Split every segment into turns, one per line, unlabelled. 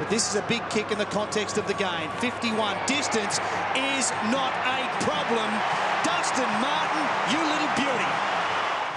But this is a big kick in the context of the game. 51. Distance is not a problem. Dustin Martin, you little beauty.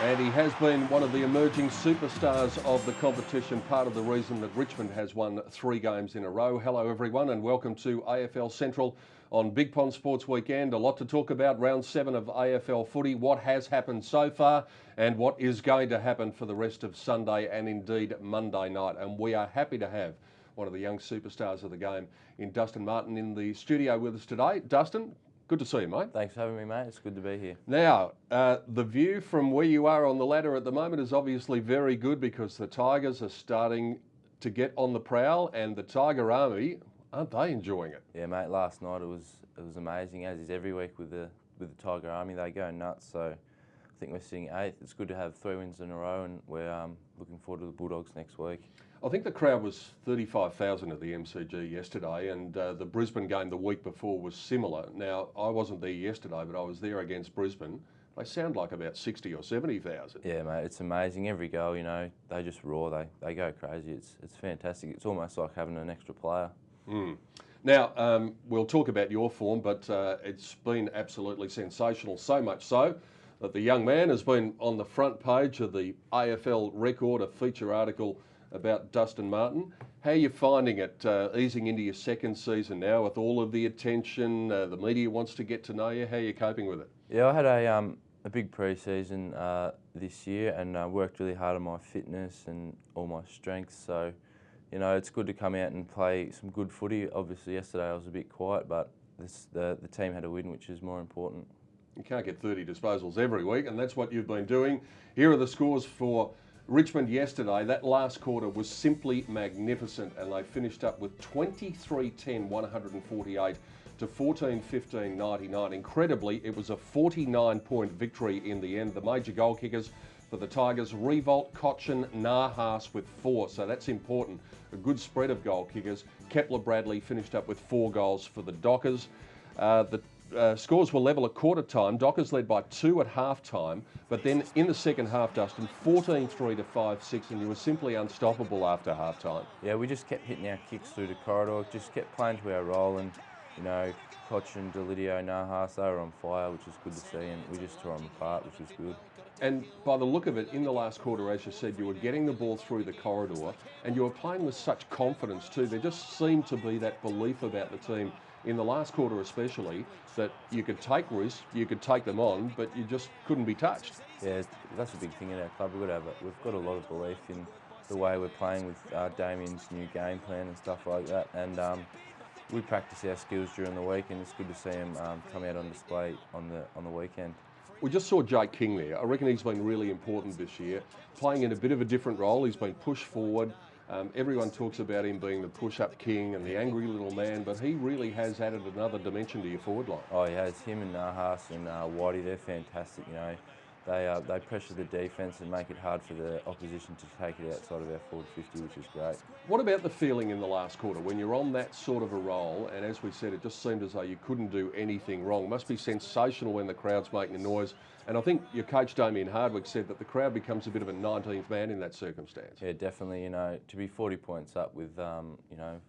And he has been one of the emerging superstars of the competition, part of the reason that Richmond has won 3 games in a row. Hello everyone and welcome to AFL Central on Bigpond Sports Weekend. A lot to talk about, round 7 of AFL footy, what has happened so far and what is going to happen for the rest of Sunday and indeed Monday night. And we are happy to have one of the young superstars of the game in Dustin Martin in the studio with us today. Dustin, good to see you, mate.
Thanks for having me, mate. It's good to be here.
Now, the view from where you are on the ladder at the moment is obviously very good because the Tigers are starting to get on the prowl and the Tiger Army, aren't they enjoying it?
Yeah, mate. Last night it was amazing, as is every week with the Tiger Army. They go nuts. So I think we're sitting 8th. It's good to have 3 wins in a row, and we're looking forward to the Bulldogs next week.
I think the crowd was 35,000 at the MCG yesterday, and the Brisbane game the week before was similar. Now, I wasn't there yesterday, but I was there against Brisbane. They sound like about 60 or 70,000.
Yeah, mate, it's amazing. Every goal, you know, they just roar. They go crazy. It's fantastic. It's almost like having an extra player.
Now, we'll talk about your form, but it's been absolutely sensational, so much so that the young man has been on the front page of the AFL Record, a feature article about Dustin Martin. How are you finding it, easing into your second season now with all of the attention? The media wants to get to know you. How are you coping with it?
Yeah, I had a big pre-season this year and worked really hard on my fitness and all my strengths. So, you know, it's good to come out and play some good footy. Obviously, yesterday I was a bit quiet, but the team had a win, which is more important.
You can't get 30 disposals every week, and that's what you've been doing. Here are the scores for Richmond yesterday. That last quarter was simply magnificent, and they finished up with 23-10, 148 to 14-15, 99. Incredibly, it was a 49-point victory in the end. The major goal kickers for the Tigers, Trent Cotchin, Nahas with 4, so that's important. A good spread of goal kickers. Kepler Bradley finished up with 4 goals for the Dockers. Scores were level at quarter time. Dockers led by 2 at half time, but then in the second half, Dustin, 14-3 to 5-6, and you were simply unstoppable after half time.
Yeah, we just kept hitting our kicks through the corridor, just kept playing to our role, and you know, Cotchin, Delidio, Nahas, they were on fire, which was good to see, and we just tore them apart, which was good.
And by the look of it, in the last quarter, as you said, you were getting the ball through the corridor, and you were playing with such confidence too. There just seemed to be that belief about the team in the last quarter especially, that you could take risks, you could take them on, but you just couldn't be touched.
Yeah, that's a big thing in our club. We've got a lot of belief in the way we're playing with Damian's new game plan and stuff like that. And we practice our skills during the week, and it's good to see him come out on display on the weekend.
We just saw Jake King there. I reckon he's been really important this year, playing in a bit of a different role. He's been pushed forward. Everyone talks about him being the push-up king and the angry little man, but he really has added another dimension to your forward line.
Oh, he has. Him and Nahas and Whitey, they're fantastic. You know, they pressure the defence and make it hard for the opposition to take it outside of our forward 50, which is great. What
about the feeling in the last quarter when you're on that sort of a roll, and as we said, it just seemed as though you couldn't do anything wrong? It must be sensational when the crowd's making a noise. And I think your coach, Damian Hardwick, said that the crowd becomes a bit of a 19th man in that circumstance.
Yeah, definitely. You know, to be 40 points up with, you know,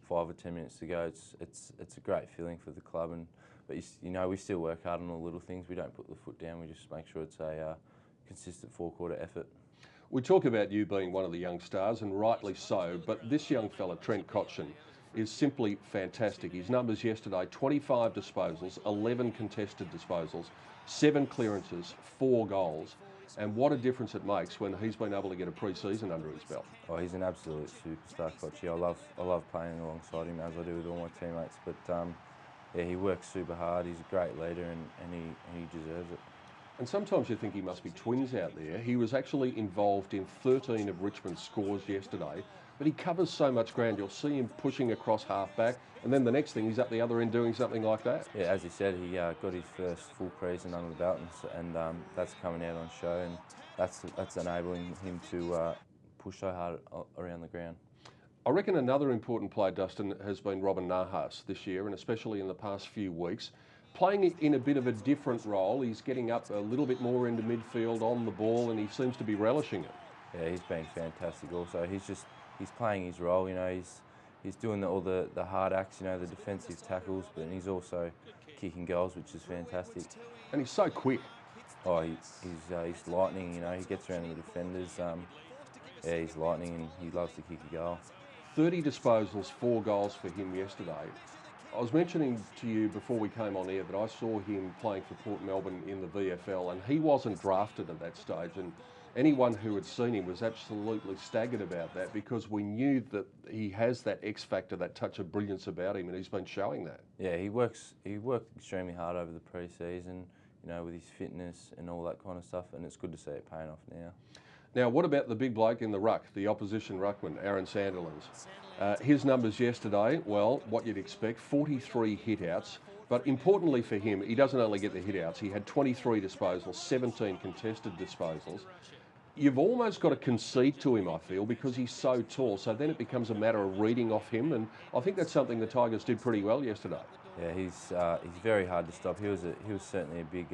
5 or 10 minutes to go, it's a great feeling for the club. But you know, we still work hard on all the little things. We don't put the foot down. We just make sure it's a consistent 4-quarter effort.
We talk about you being one of the young stars, and rightly so, but this young fella, Trent Cotchin, is simply fantastic. His numbers yesterday, 25 disposals, 11 contested disposals, 7 clearances, 4 goals. And what a difference it makes when he's been able to get a pre-season under his belt.
Oh, he's an absolute superstar, Cotchy. I love playing alongside him, as I do with all my teammates. But yeah, he works super hard. He's a great leader, and he deserves it.
And sometimes you think he must be twins out there. He was actually involved in 13 of Richmond's scores yesterday, but he covers so much ground. You'll see him pushing across half-back, and then the next thing, he's up the other end doing something like that.
Yeah, as he said, he got his first full pre-season under the belt, and that's coming out on show, and that's enabling him to push so hard around the ground.
I reckon another important player, Dustin, has been Robin Nahas this year, and especially in the past few weeks. Playing in a bit of a different role, he's getting up a little bit more into midfield on the ball, and he seems to be relishing it.
Yeah, he's been fantastic also. He's playing his role, you know, he's doing all the hard acts, you know, the defensive tackles, but he's also kicking goals, which is fantastic.
And he's so quick.
Oh, he's lightning, you know, he gets around the defenders. Yeah, he's lightning and he loves to kick a goal.
30 disposals, 4 goals for him yesterday. I was mentioning to you before we came on air that I saw him playing for Port Melbourne in the VFL, and he wasn't drafted at that stage. And anyone who had seen him was absolutely staggered about that, because we knew that he has that X factor, that touch of brilliance about him, and he's been showing that.
Yeah, he worked extremely hard over the pre-season, you know, with his fitness and all that kind of stuff, and it's good to see it paying off now.
Now, what about the big bloke in the ruck, the opposition ruckman, Aaron Sandilands? His numbers yesterday, well, what you'd expect, 43 hit-outs. But importantly for him, he doesn't only get the hit-outs, he had 23 disposals, 17 contested disposals. You've almost got to concede to him, I feel, because he's so tall. So then it becomes a matter of reading off him, and I think that's something the Tigers did pretty well yesterday.
Yeah, he's very hard to stop. He was certainly a big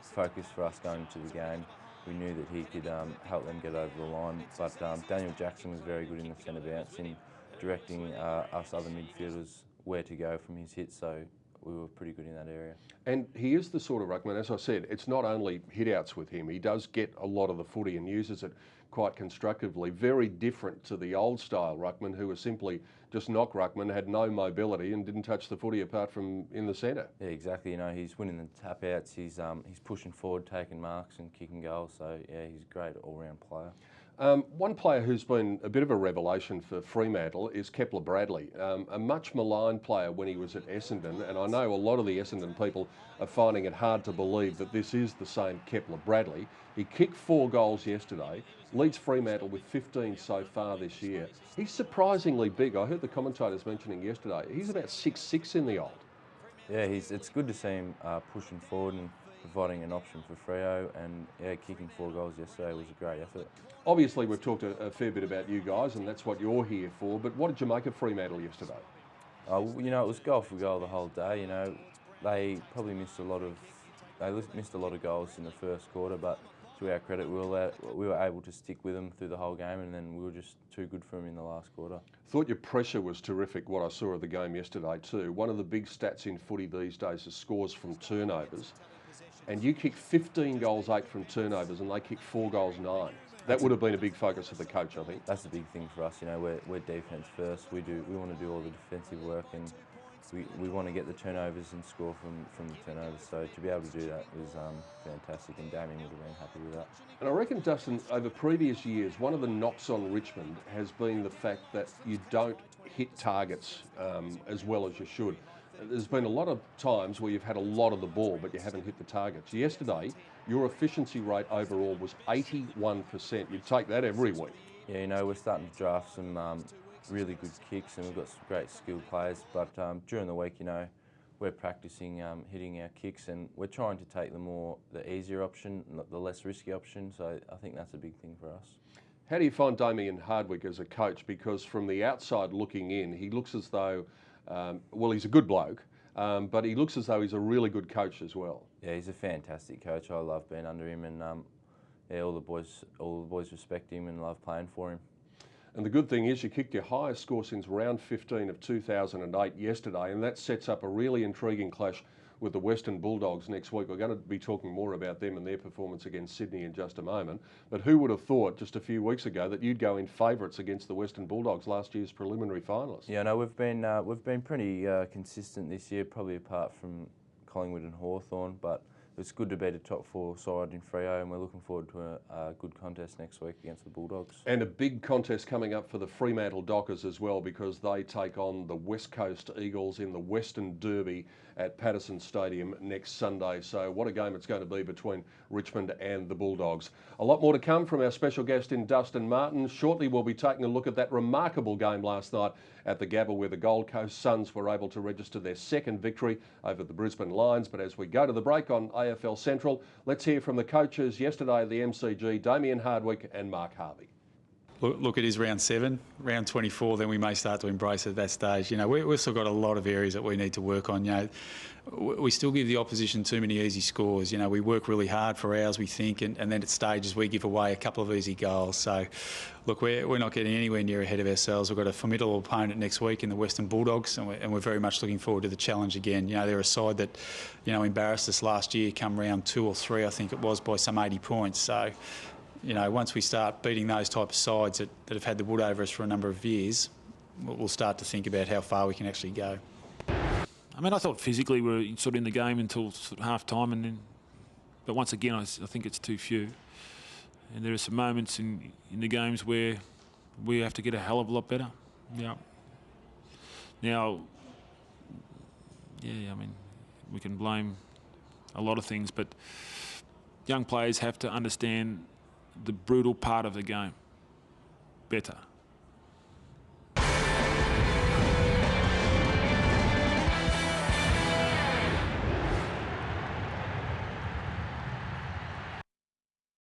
focus for us going into the game. We knew that he could help them get over the line, but Daniel Jackson was very good in the centre bounce in directing us other midfielders where to go from his hits, so we were pretty good in that area. And
he is the sort of ruckman, as I said, it's not only hit-outs with him, he does get a lot of the footy and uses it quite constructively. Very different to the old style ruckman who was simply just knock ruckman, had no mobility and didn't touch the footy apart from in the centre.
Yeah, exactly. You know, he's winning the tap outs, he's pushing forward, taking marks and kicking goals, so yeah, he's a great all-round player.
One player who's been a bit of a revelation for Fremantle is Kepler Bradley, a much maligned player when he was at Essendon, and I know a lot of the Essendon people are finding it hard to believe that this is the same Kepler Bradley. He kicked 4 goals yesterday, leads Fremantle with 15 so far this year. He's surprisingly big. I heard the commentators mentioning yesterday, he's about 6'6" in the old.
Yeah, it's good to see him pushing forward and providing an option for Freo, and yeah, kicking 4 goals yesterday was a great effort.
Obviously, we've talked a fair bit about you guys, and that's what you're here for, but what did you make of Fremantle yesterday?
You know, it was goal for goal the whole day. You know, they probably missed a lot of goals in the first quarter, but to our credit, we were able to stick with them through the whole game, and then we were just too good for them in the last quarter.
Thought your pressure was terrific, what I saw of the game yesterday too. One of the big stats in footy these days is scores from turnovers, and you kicked 15 goals, 8 from turnovers, and they kicked 4 goals, 9. That would have been a big focus of the coach, I think.
That's a big thing for us. You know, we're defence first. We want to do all the defensive work, and we want to get the turnovers and score from the turnovers. So to be able to do that was fantastic, and Damian would have been happy with that.
And I reckon, Dustin, over previous years, one of the knocks on Richmond has been the fact that you don't hit targets as well as you should. There's been a lot of times where you've had a lot of the ball, but you haven't hit the targets. Yesterday, your efficiency rate overall was 81%. You'd take that every week.
Yeah, you know, we're starting to draft some really good kicks, and we've got some great skilled players. But during the week, you know, we're practicing hitting our kicks, and we're trying to take the easier option, the less risky option. So I think that's a big thing for us.
How do you find Damian Hardwick as a coach? Because from the outside looking in, he looks as though, well, he's a good bloke, but he looks as though he's a really good coach as well.
Yeah, he's a fantastic coach. I love being under him, and yeah, all the boys respect him and love playing for him.
And the good thing is you kicked your highest score since round 15 of 2008 yesterday, and that sets up a really intriguing clash with the Western Bulldogs next week. We're going to be talking more about them and their performance against Sydney in just a moment. But who would have thought just a few weeks ago that you'd go in favourites against the Western Bulldogs, last year's preliminary finalists?
Yeah, no, we've been pretty consistent this year, probably apart from Collingwood and Hawthorn, but it's good to be the top 4 side in Freo, and we're looking forward to a good contest next week against the Bulldogs.
And a big contest coming up for the Fremantle Dockers as well, because they take on the West Coast Eagles in the Western Derby at Patterson Stadium next Sunday. So what a game it's going to be between Richmond and the Bulldogs. A lot more to come from our special guest in Dustin Martin. Shortly we'll be taking a look at that remarkable game last night at the Gabba, where the Gold Coast Suns were able to register their second victory over the Brisbane Lions. But as we go to the break on AFL Central, let's hear from the coaches yesterday at the MCG, Damian Hardwick and Mark Harvey.
Look, it is round 7, round 24. Then we may start to embrace it at that stage. You know, we've still got a lot of areas that we need to work on. You know, we still give the opposition too many easy scores. You know, we work really hard for ours, we think, and then at stages we give away a couple of easy goals. So, look, we're not getting anywhere near ahead of ourselves. We've got a formidable opponent next week in the Western Bulldogs, and we're very much looking forward to the challenge again. You know, they're a side that, you know, embarrassed us last year, come round 2 or 3, I think it was, by some 80 points. So, you know, once we start beating those type of sides that have had the wood over us for a number of years, we'll start to think about how far we can actually go.
I mean, I thought physically we were sort of in the game until sort of half time, and then, but once again, I think it's too few. And there are some moments in the games where we have to get a hell of a lot better. Yeah. Now, yeah, I mean, we can blame a lot of things, but young players have to understand the brutal part of the game better.